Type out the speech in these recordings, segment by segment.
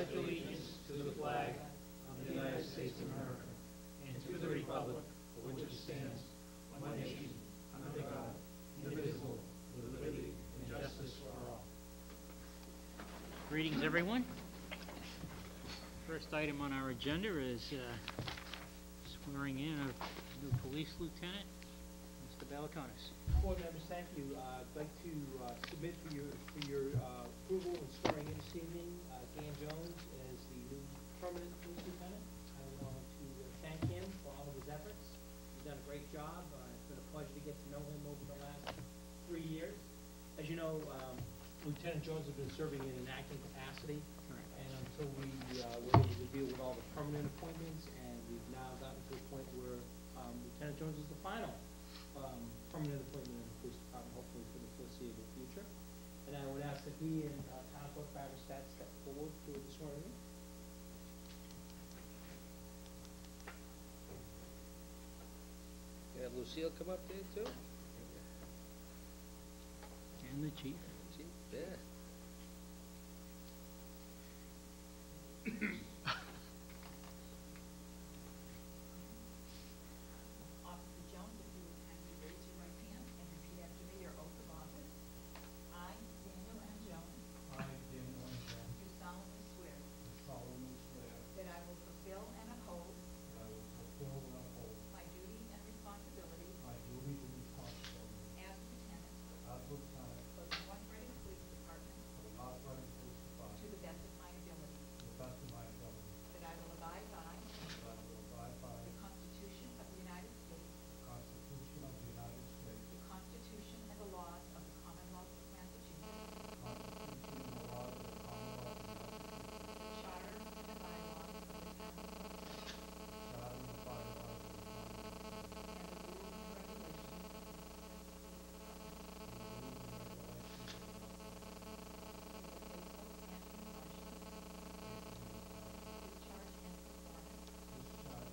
pledge allegiance to the flag of the United States of America and to the republic for which it stands, one nation, under God, indivisible, with liberty and justice for all. Greetings, everyone. First item on our agenda is swearing in of new police lieutenant, Mr. Balakonis. Board members, thank you. I'd like to submit for your approval and swearing in this evening Dan Jones as the new permanent police lieutenant. I want to thank him for all of his efforts. He's done a great job. It's been a pleasure to get to know him over the last 3 years. As you know, Lieutenant Jones has been serving in an acting capacity, and until we were able to deal with all the permanent appointments, and we've now gotten to a point where Lieutenant Jones is the final permanent appointment in the police department, hopefully for the foreseeable future. And I would ask that he and Town Clerk Barberstadt step forward for the swearing in. You have Lucille come up there too? And the chief. Chief, yeah. Officer Jones, if you would kindly raise your right hand and repeat after me your oath of office. I, Daniel M. Jones, I, Daniel M. Jones, do solemnly swear solemnly swear that I will fulfill and uphold that I will fulfill and uphold my duties and responsibilities my duties and responsibilities as lieutenant as lieutenant for the North Reading Police Department for the North Reading Police to Department the best of my ability, to the best of my ability, that I will abide by that I will abide by the Constitution of the United States, the Constitution of the United States, the Constitution and the laws of the Commonwealth of Massachusetts, the Constitution and the laws of the Commonwealth of Massachusetts, the Charter and the bylaws of the town, the Charter and the bylaws of the Town, and the rules and regulations and the rules and regulations of the discharge and performance discharge and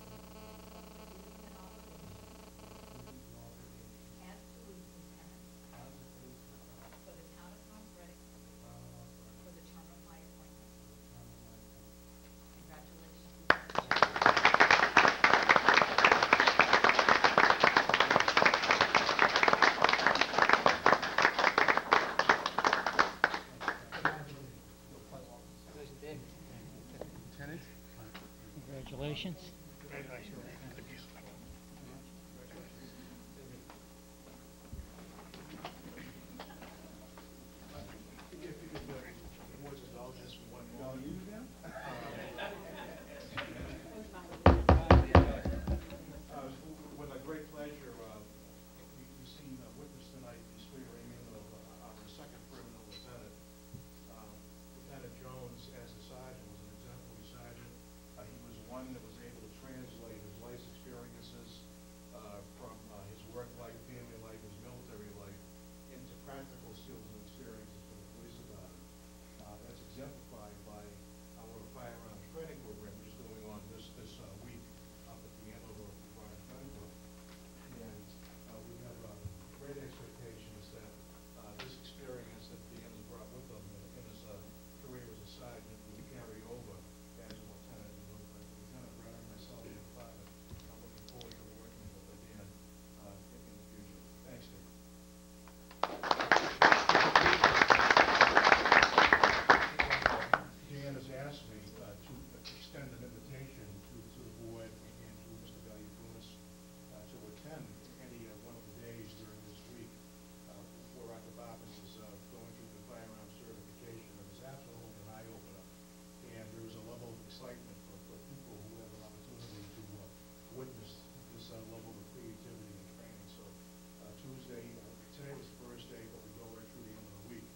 of the duties and obligations duties and obligations as police lieutenant as a police lieutenant for the town of North Reading for the Town of North Reading for the term of my appointment. for the term of my appointment. Congratulations, Lieutenant. Lieutenant? Congratulations. With a great pleasure, we've seen, witnessed tonight the swearing in of our second permanent lieutenant. Lieutenant Jones, as a sergeant, was an exemplary sergeant. He was one that was able to translate his life's experiences from his work life, family life, his military life, into practical skills and experiences for the police department. That's exemplified by our firearms training program, which is going on this week up at the Andover Firearms Training Group. And we have great expectations that this experience that Dan has brought with him in his career as a sergeant will carry over as a lieutenant. And Lieutenant Brenner and myself in the department are looking forward to working with Dan in the future. Thanks, Dan. Dan has asked me to extend an invitation to the board and to Mr. Valupunas to attend any one of the days during this week where our department is going through the firearms certification. And it's absolutely an eye-opener. And there is a level of excitement for people who have an opportunity to witness this level of creativity and training. So Tuesday, today was the first day, but we go right through the end of the week.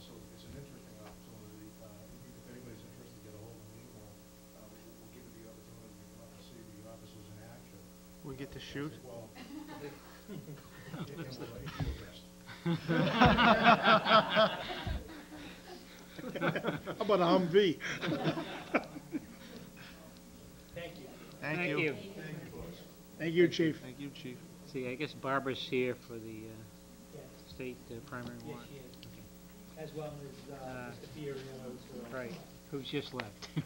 So it's an interesting opportunity. If anybody's interested, get a hold of me. We'll give you the opportunity to come up and see the officers in action. We get to shoot? Well, and we'll let you do the rest. How about a Humvee? Thank you. Thank you. Thank you, Chief. Thank you, Chief. See, I guess Barbara's here for the Yes, state primary yes, one. she is. As well as Mr. Fiorello. Right. who's just left. He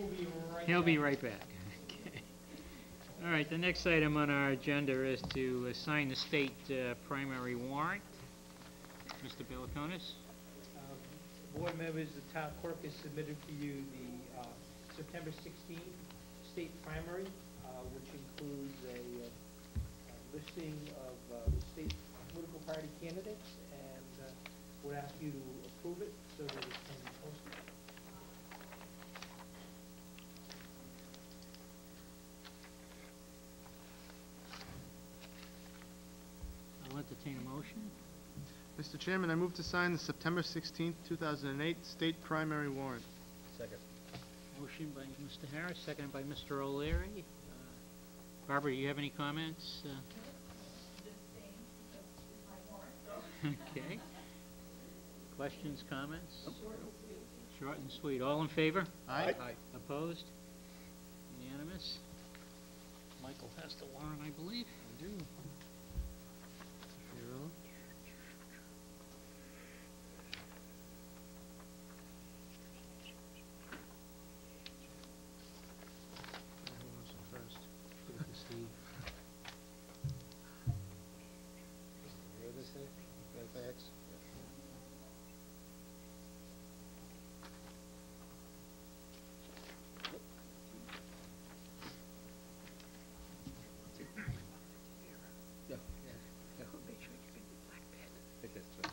will be right He'll be back. right back. Okay. All right, the next item on our agenda is to sign the state primary warrant. Mr. Beliconis? Board members, the town clerk has submitted for you the September 16th state primary, which includes a listing of state political party candidates, and would ask you to approve it so that it can be posted. I'll entertain a motion. Mr. Chairman, I move to sign the September 16th, 2008 state primary warrant. Second. Motion by Mr. Harris, seconded by Mr. O'Leary. Barbara, do you have any comments? Just saying, because it's my warrant, so. Okay. Questions, comments? Short and sweet. Short and sweet. All in favor? Aye. Opposed? Unanimous? Michael has the warrant, I believe. I do. Who wants it first? Give it to Steve. Where does it say? Fairfax? Yeah. Yeah. Make sure you get the black pen. I think that's right.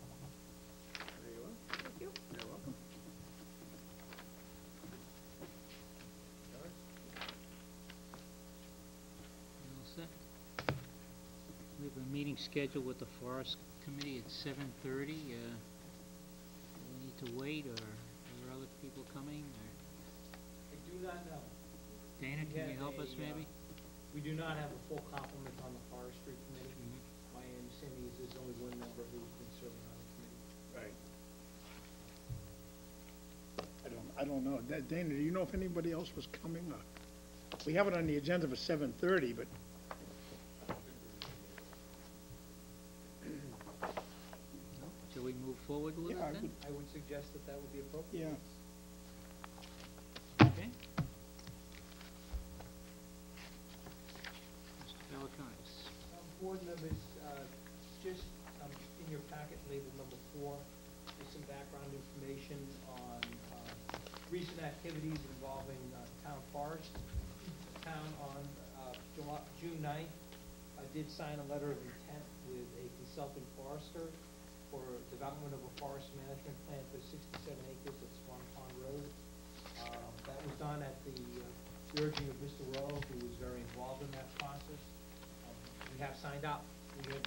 There you are. Thank you. You're welcome. Yours? You all set? We have a meeting scheduled with the Forest Committee at 7:30. Do we need to wait, or are there other people coming? Or I do not know. Dana, We can you have help us a, maybe? We do not have a full complement on the forestry committee. Mhm. My understanding is there's only one member who's been serving on the committee. Right. I don't know. Dana, do you know if anybody else was coming? We have it on the agenda for 7:30, but No? Shall we move forward with it Yeah, I then? would- I would suggest that that would be appropriate. yeah. Okay. Mr. Beliconis. Board members, just in your packet labeled number 4, is some background information on recent activities involving town forest. The town on June 9th did sign a letter of intent with a consulting forester for development of a forest management plan for 67 acres at Swan Pond Road. That was done at the urging of Mr. Rowe, who was very involved in that process. We have signed up. We have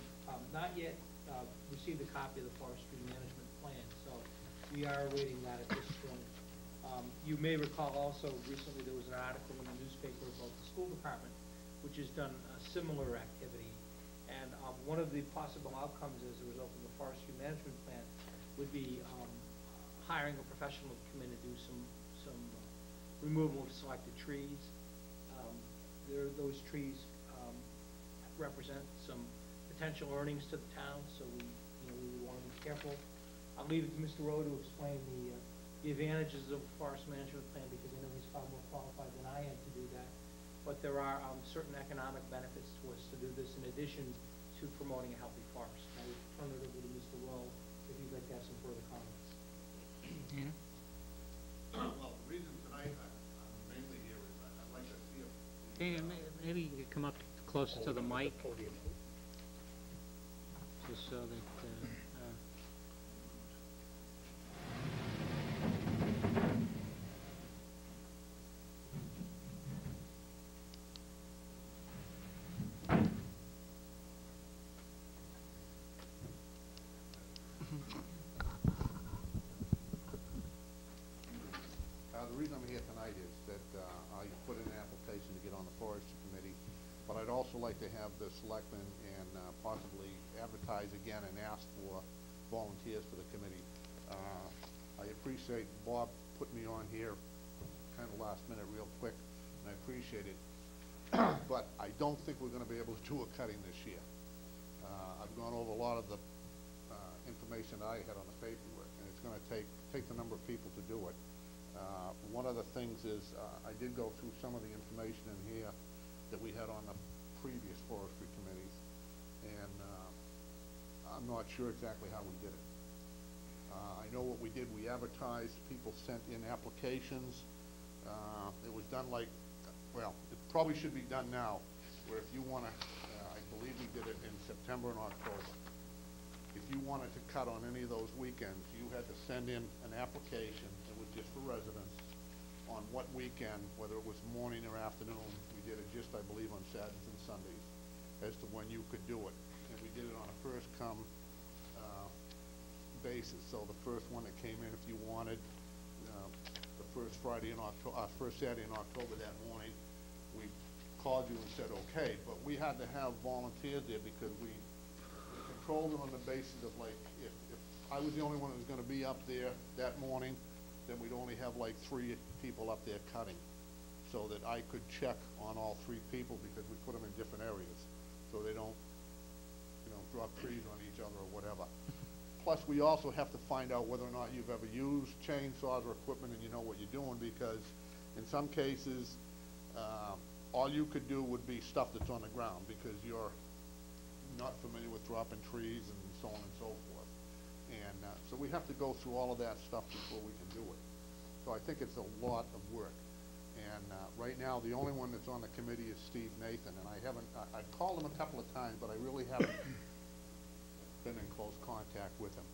not yet received a copy of the forestry management plan, so we are awaiting that at this point. You may recall also, recently there was an article in the newspaper about the school department, which has done a similar activity. And one of the possible outcomes as a result of the forestry management plan would be hiring a professional to come in and do some removal of selected trees. Those trees represent some potential earnings to the town, so we want to be careful. I'll leave it to Mr. Rowe to explain the advantages of forest management plan, because I know he's far more qualified than I am to do that. But there are certain economic benefits to us to do this in addition to promoting a healthy forest. I would turn it over to Mr. Rowe if you'd like to have some further comments. Dana? Well, the reason tonight I'm mainly here is I'd like to see if Dana, maybe you could come up closer to the mic, just so that, The reason I'm here tonight is that I put in an application to get on the forestry committee, but I'd also like to have the selectmen and possibly advertise again and ask for volunteers for the committee. I appreciate Bob putting me on here kind of last minute real quick, and I appreciate it. But I don't think we're gonna be able to do a cutting this year. I've gone over a lot of the information I had on the paperwork, and it's gonna take the number of people to do it. One of the things is, I did go through some of the information in here that we had on the previous forestry committees, and I'm not sure exactly how we did it. I know what we did, we advertised, people sent in applications. It was done like, well, it probably should be done now, where if you wanna, I believe we did it in September and October. If you wanted to cut on any of those weekends, you had to send in an application, it was just for residents, on what weekend, whether it was morning or afternoon. We did it just, I believe, on Saturdays and Sundays, as to when you could do it. And we did it on a first come basis. So the first one that came in, if you wanted, the first Friday in October, first Saturday in October that morning, we called you and said, okay, but we had to have volunteers there because we controlled them on the basis of, like, if I was the only one that was gonna be up there that morning, then we'd only have like 3 people up there cutting, so that I could check on all 3 people, because we put them in different areas, so they don't, you know, drop trees on each other or whatever. Plus, we also have to find out whether or not you've ever used chainsaws or equipment and you know what you're doing, because in some cases, all you could do would be stuff that's on the ground, because you're not familiar with dropping trees and so on and so forth. And so we have to go through all of that stuff before we can do it. So I think it's a lot of work. And right now, the only one that's on the committee is Steve Nathan, and I've called him a couple of times, but I really haven't been in close contact with him.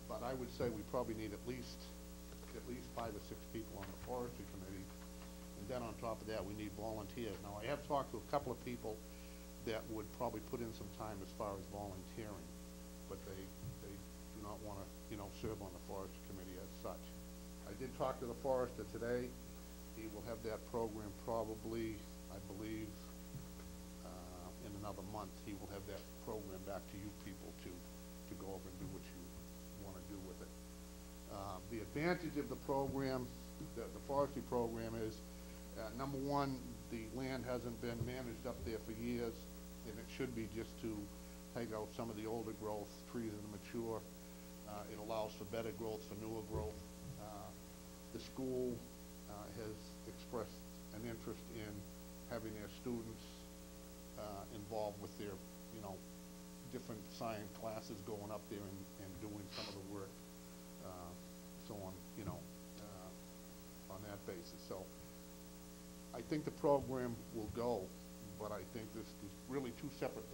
But I would say we probably need at least 5 or 6 people on the forestry committee. And then on top of that, we need volunteers. Now, I have talked to a couple of people that would probably put in some time as far as volunteering, but they do not want to, you know, serve on the forestry committee as such. I did talk to the forester today. He will have that program probably, I believe, in another month. He will have that program back to you people to go over and do what you want to do with it. The advantage of the program, the forestry program, is number one, the land hasn't been managed up there for years, and it should be, just to take out some of the older growth, trees that are mature. It allows for better growth, for newer growth. The school has expressed an interest in having their students involved with their, you know, different science classes, going up there and doing some of the work, so on, you know, on that basis. So I think the program will go, but I think this is really 2 separate things.